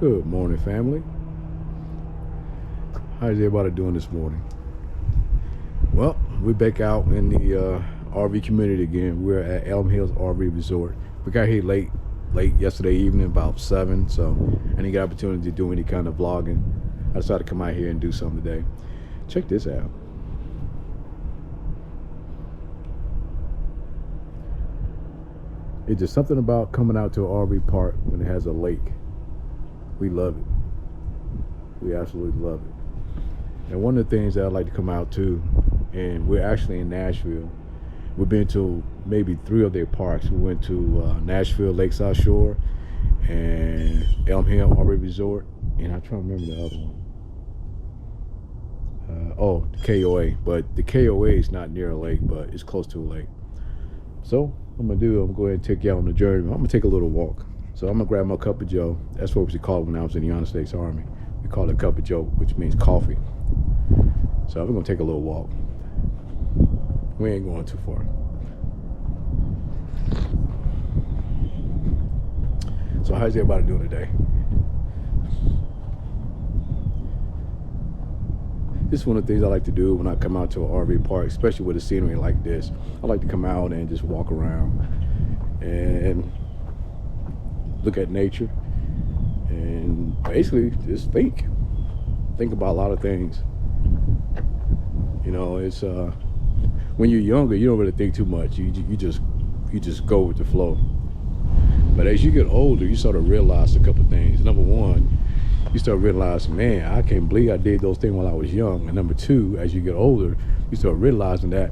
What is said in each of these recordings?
Good morning, family. How's everybody doing this morning? Well, we're back out in the RV community again. We're at Elm Hill RV Resort. We got here late yesterday evening, about 7, so I didn't get an opportunity to do any kind of vlogging. I decided to come out here and do something today. Check this out. It's just something about coming out to an RV park when it has a lake. We love it. We absolutely love it. And one of the things that I like to come out to, and we're actually in Nashville. We've been to maybe 3 of their parks. We went to Nashville Lakeside Shore and Elm Hill RV Resort, and I'm trying to remember the other one. The KOA, but the KOA is not near a lake, but it's close to a lake. So what I'm gonna do, I'm gonna go ahead and take you out on the journey. I'm gonna take a little walk. So I'm gonna grab my cup of joe. That's what we called when I was in the United States Army. We called it a cup of joe, which means coffee. So we're gonna take a little walk. We ain't going too far. So how's everybody doing today? This is one of the things I like to do when I come out to an RV park, especially with a scenery like this. I like to come out and just walk around and look at nature and basically just think about a lot of things. You know, it's when you're younger, you don't really think too much. You just go with the flow. But as you get older, you sort of realize a couple of things. Number one, you start realizing, man, I can't believe I did those things while I was young. And number two, as you get older, you start realizing that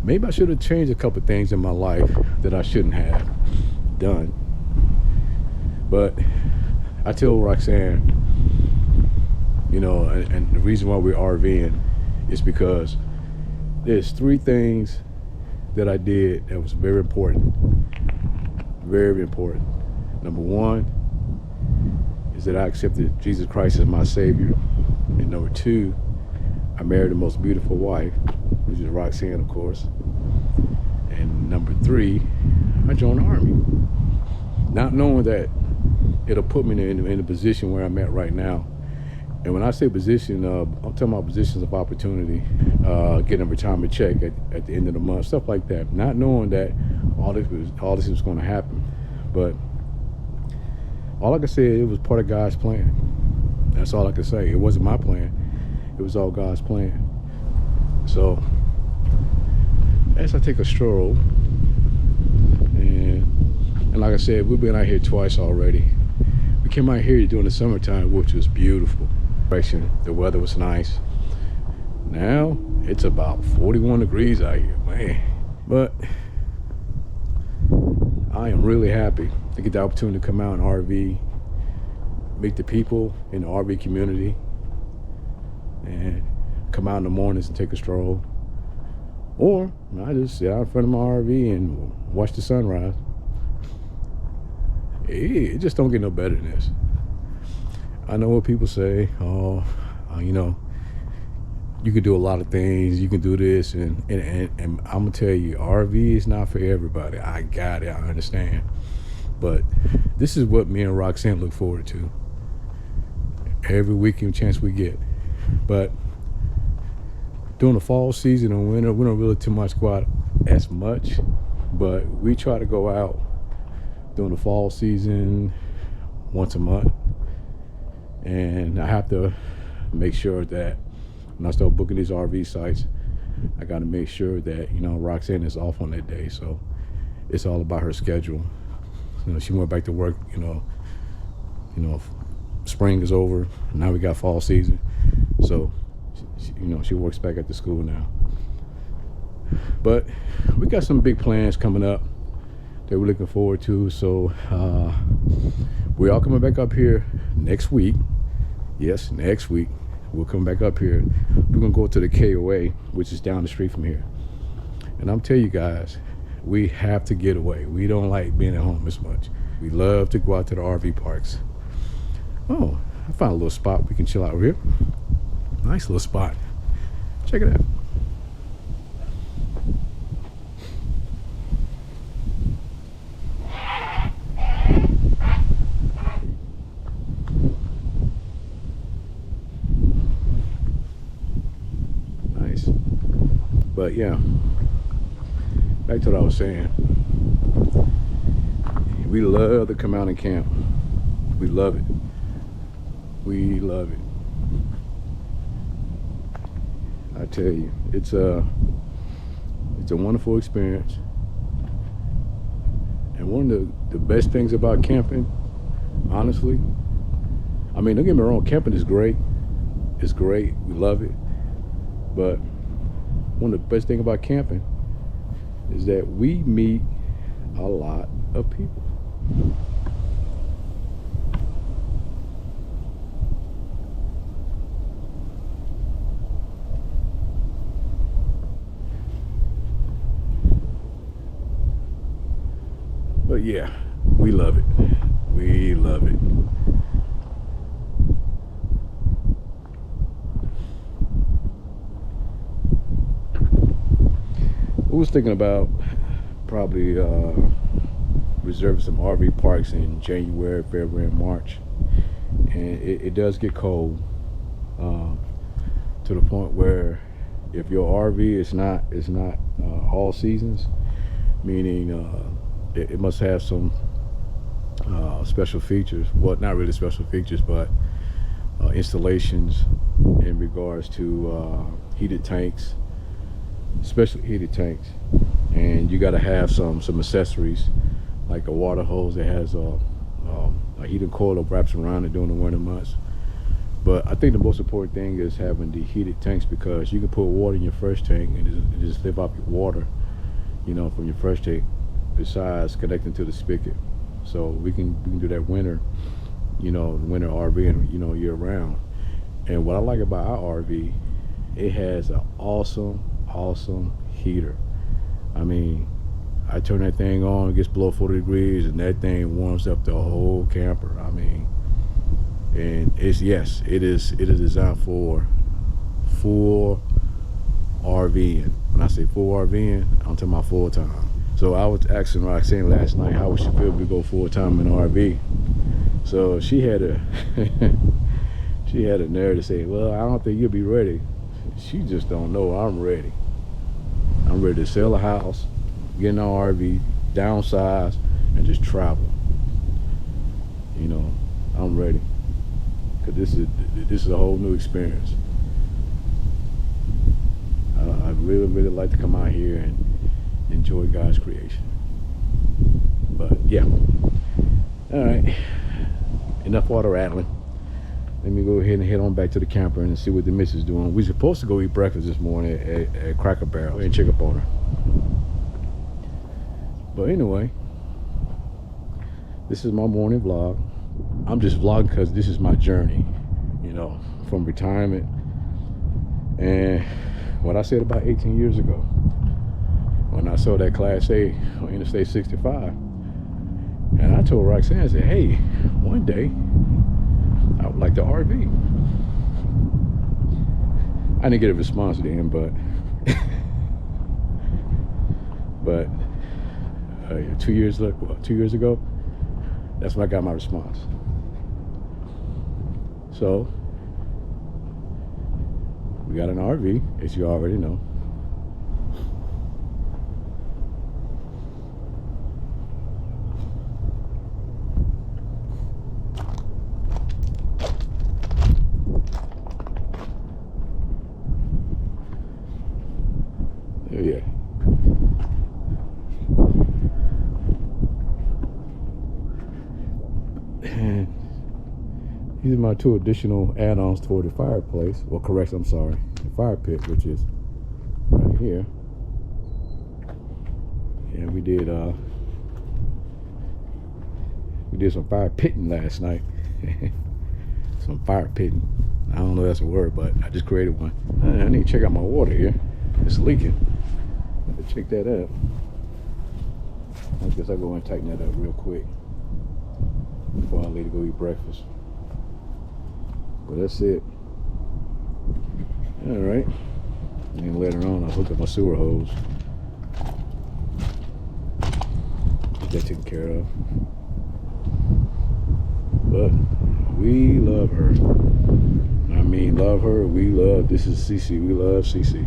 maybe I should have changed a couple of things in my life that I shouldn't have done. But I tell Roxanne, you know, and the reason why we're RVing is because there's 3 things that I did that was very important. Very important. Number one is that I accepted Jesus Christ as my Savior. And number 2, I married the most beautiful wife, which is Roxanne, of course. And number 3, I joined the Army. Not knowing that it'll put me in a position where I'm at right now. And when I say position, I'm talking about positions of opportunity, getting a retirement check at the end of the month, stuff like that. Not knowing that all this was going to happen. But all I can say, it was part of God's plan. That's all I can say. It wasn't my plan. It was all God's plan. So as I take a stroll, and like I said, we've been out here twice already. We came out here during the summertime, which was beautiful. The weather was nice. Now it's about 41 degrees out here, man. But I am really happy to get the opportunity to come out and RV, meet the people in the RV community, and come out in the mornings and take a stroll. Or I just sit out in front of my RV and watch the sunrise. It just don't get no better than this. I know what people say, you know, you can do a lot of things, you can do this, and I'm gonna tell you, RV is not for everybody. I got it, I understand. But this is what me and Roxanne look forward to every weekend chance we get. But during the fall season and winter, we don't really too much go out as much, but we try to go out during the fall season once a month. And I have to make sure that when I start booking these RV sites, I got to make sure that, you know, Roxanne is off on that day. So it's all about her schedule. You know, she went back to work, you know, spring is over. Now we got fall season. So, you know, she works back at the school now. But we got some big plans coming up that we're looking forward to. So we're all coming back up here next week. Yes, next week we'll come back up here. We're gonna go to the KOA, which is down the street from here. And I'm telling you guys, we have to get away. We don't like being at home as much. We love to go out to the RV parks. Oh, I found a little spot we can chill out here. Nice little spot. Check it out. But yeah, back to what I was saying. We love to come out and camp. We love it. We love it. I tell you, it's a wonderful experience. And one of the best things about camping, honestly, I mean, don't get me wrong, camping is great. It's great. We love it. But one of the best things about camping is that we meet a lot of people. But yeah, we love it. We love it. We was thinking about probably reserving some RV parks in January, February, and March. And it does get cold to the point where if your RV is not all seasons, meaning it must have some special features. Well, not really special features, but installations in regards to heated tanks, especially heated tanks. And you got to have some accessories like a water hose that has a heating coil that wraps around it during the winter months. But I think the most important thing is having the heated tanks, because you can put water in your fresh tank and just live off your water, you know, from your fresh tank, besides connecting to the spigot. So we can do that winter, you know, winter RV, you know, year round. And what I like about our RV, it has an awesome heater. I mean, I turn that thing on, it gets below 40 degrees, and that thing warms up the whole camper. I mean, and it is designed for full RVing. When I say full RVing, I'm talking about full time. So I was asking Roxanne last night how would she feel if we go full time in an RV. So she had a nerve to say, well, I don't think you'll be ready. She just don't know I'm ready. I'm ready to sell a house, get an RV, downsize, and just travel. You know, I'm ready. Cause this is a whole new experience. I really like to come out here and enjoy God's creation. But yeah, all right, enough water rattling. Let me go ahead and head on back to the camper and see what the missus is doing. We supposed to go eat breakfast this morning at Cracker Barrel and check up on her. But anyway, this is my morning vlog. I'm just vlogging because this is my journey, you know, from retirement. And what I said about 18 years ago, when I saw that Class A on Interstate 65, and I told Roxanne, I said, hey, one day I would like the RV. I didn't get a response then, but 2 years ago, that's when I got my response. So we got an RV, as you already know. Yeah. And these are my two additional add-ons toward the fireplace. Well, correct, I'm sorry. The fire pit, which is right here. And we did some fire pitting last night. Some fire pitting. I don't know if that's a word, but I just created one. I need to check out my water here. It's leaking. I have to check that out. I guess I'll go and tighten that up real quick before I leave to go eat breakfast. But that's it. All right. And later on, I'll hook up my sewer hose. Get that taken care of. But we love her. I mean, love her. We love. This is CC. We love CC.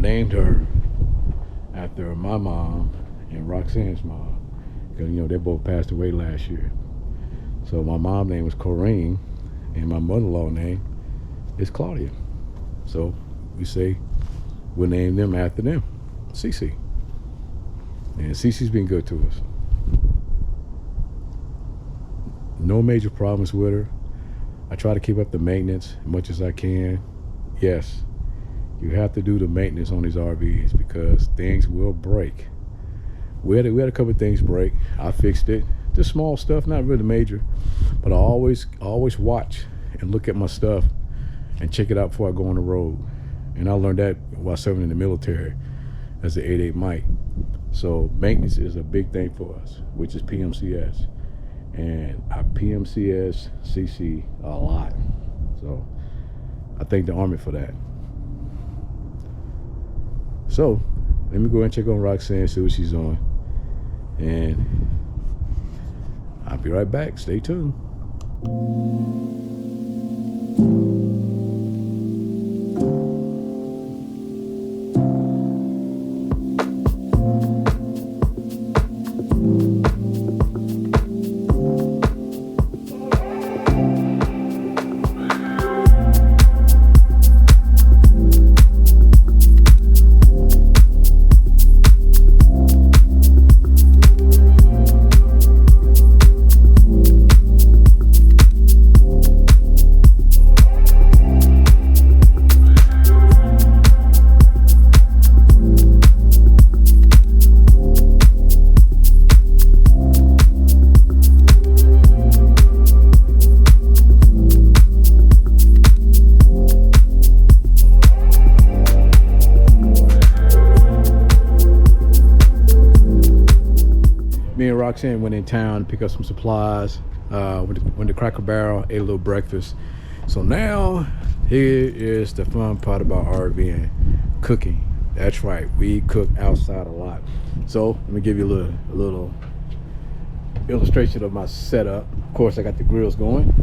named her after my mom and Roxanne's mom, because you know they both passed away last year. So my mom's name was Corrine, and my mother-in-law name is Claudia. So we say we'll name them after them, Cece. And Cece's been good to us. No major problems with her. I try to keep up the maintenance as much as I can. Yes, you have to do the maintenance on these RVs because things will break. We had a couple of things break. I fixed it. Just small stuff, not really major. But I always watch and look at my stuff and check it out before I go on the road. And I learned that while serving in the military as an 8/8 Mike. So maintenance is a big thing for us, which is PMCS. And I PMCS CC a lot. So I thank the Army for that. So let me go and check on Roxanne, see what she's on. And I'll be right back. Stay tuned. Me and Roxanne went in town to pick up some supplies. Went to Cracker Barrel, ate a little breakfast. So now, here is the fun part about RVing, cooking. That's right, we cook outside a lot. So let me give you a little illustration of my setup. Of course, I got the grills going.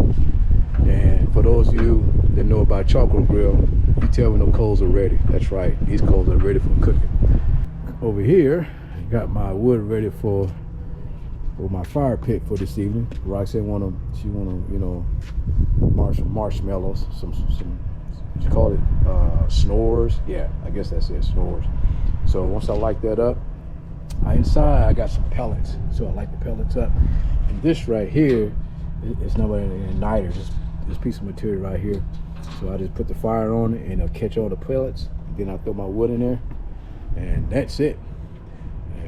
And for those of you that know about charcoal grill, you tell when the coals are ready. That's right, these coals are ready for cooking. Over here, I got my wood ready for my fire pit for this evening. Roxanne she wanna, you know, marshmallows, some what you call it, s'nores. Yeah, I guess that's it, s'nores. So once I light that up, inside I got some pellets. So I light the pellets up. And this right here, it's not an igniter, just this piece of material right here. So I just put the fire on it and it'll catch all the pellets. Then I throw my wood in there, and that's it.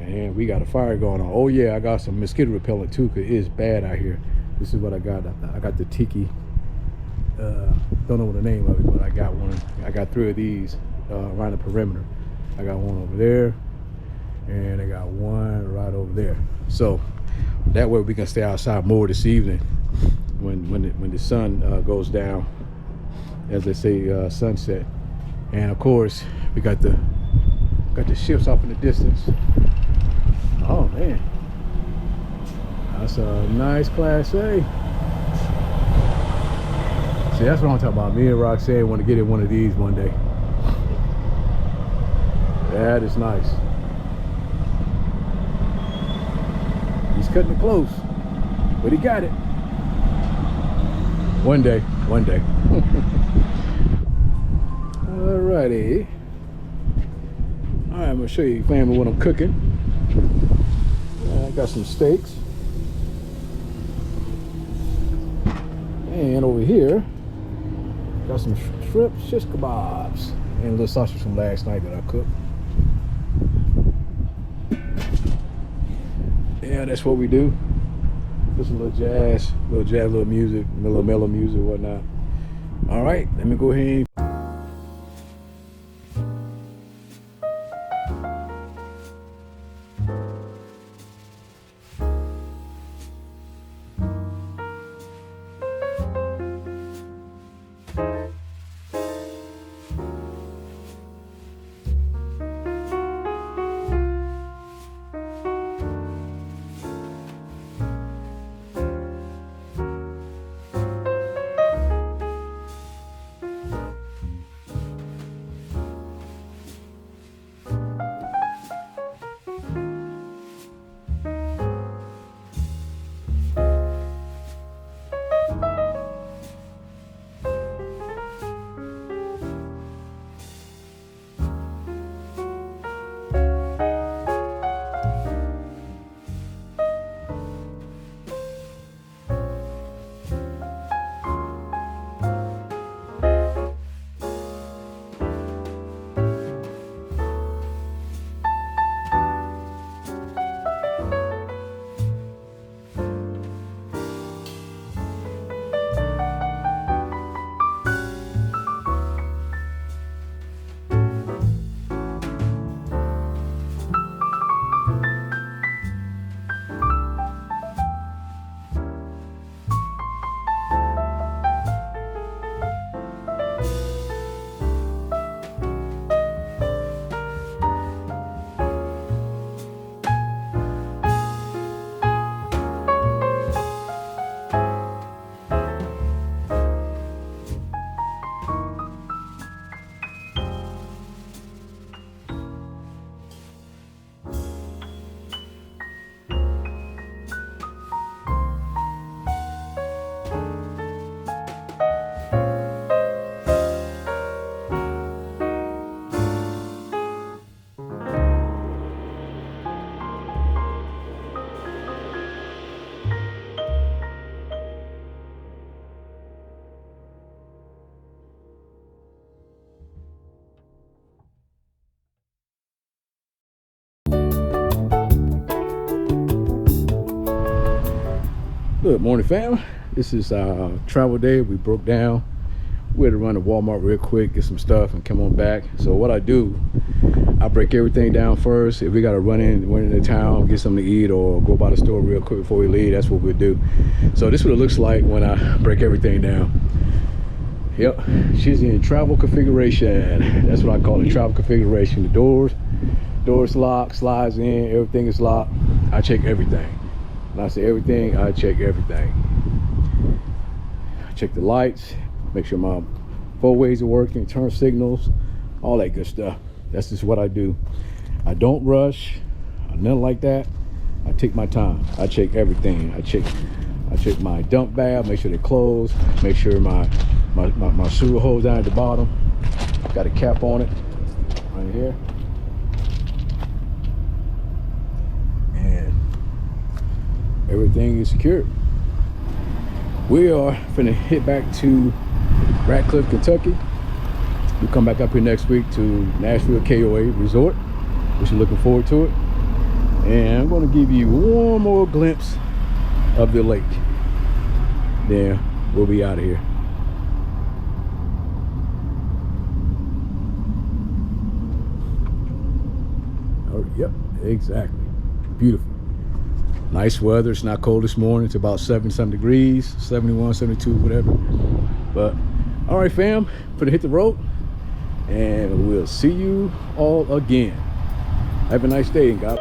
And we got a fire going on. Oh yeah, I got some mosquito repellent too, because it is bad out here. This is what I got. I got the Tiki. Don't know what the name of it, but I got one. I got 3 of these around the perimeter. I got one over there, and I got one right over there. So that way we can stay outside more this evening when the sun goes down, as they say, sunset. And of course, we got the ships off in the distance. Oh man, that's a nice Class A. See, that's what I'm talking about. Me and Roxanne want to get in one of these one day. That is nice. He's cutting it close, but he got it. One day. Alrighty. Alright, I'm gonna show you family what I'm cooking. I got some steaks. And over here, got some shrimp shish kebabs and a little sausage from last night that I cooked. Yeah, that's what we do. Just a little jazz, little music, a little mellow music, whatnot. All right, let me go ahead. Good morning, fam. This is travel day. We broke down. We had to run to Walmart real quick, get some stuff, and come on back. So what I do, I break everything down first. If we got to run into town, get something to eat, or go by the store real quick before we leave, that's what we do. So this is what it looks like when I break everything down. Yep, she's in travel configuration. That's what I call it, travel configuration. The doors locked, slides in, everything is locked. I check everything. When I say everything, I check everything. I check the lights, make sure my four ways are working, turn signals, all that good stuff. That's just what I do. I don't rush, nothing like that. I take my time. I check everything. I check my dump valve, make sure they're closed, make sure my sewer hose down at the bottom got a cap on it right here. And everything is secured. We are finna hit back to Ratcliffe, Kentucky. We'll come back up here next week to Nashville KOA Resort, which we're looking forward to it. And I'm going to give you one more glimpse of the lake. Then we'll be out of here. Oh, yep, exactly. Beautiful. Nice weather. It's not cold this morning. It's about 70-some degrees, 71, 72, whatever. But all right, fam, gonna hit the road, and we'll see you all again. Have a nice day, God.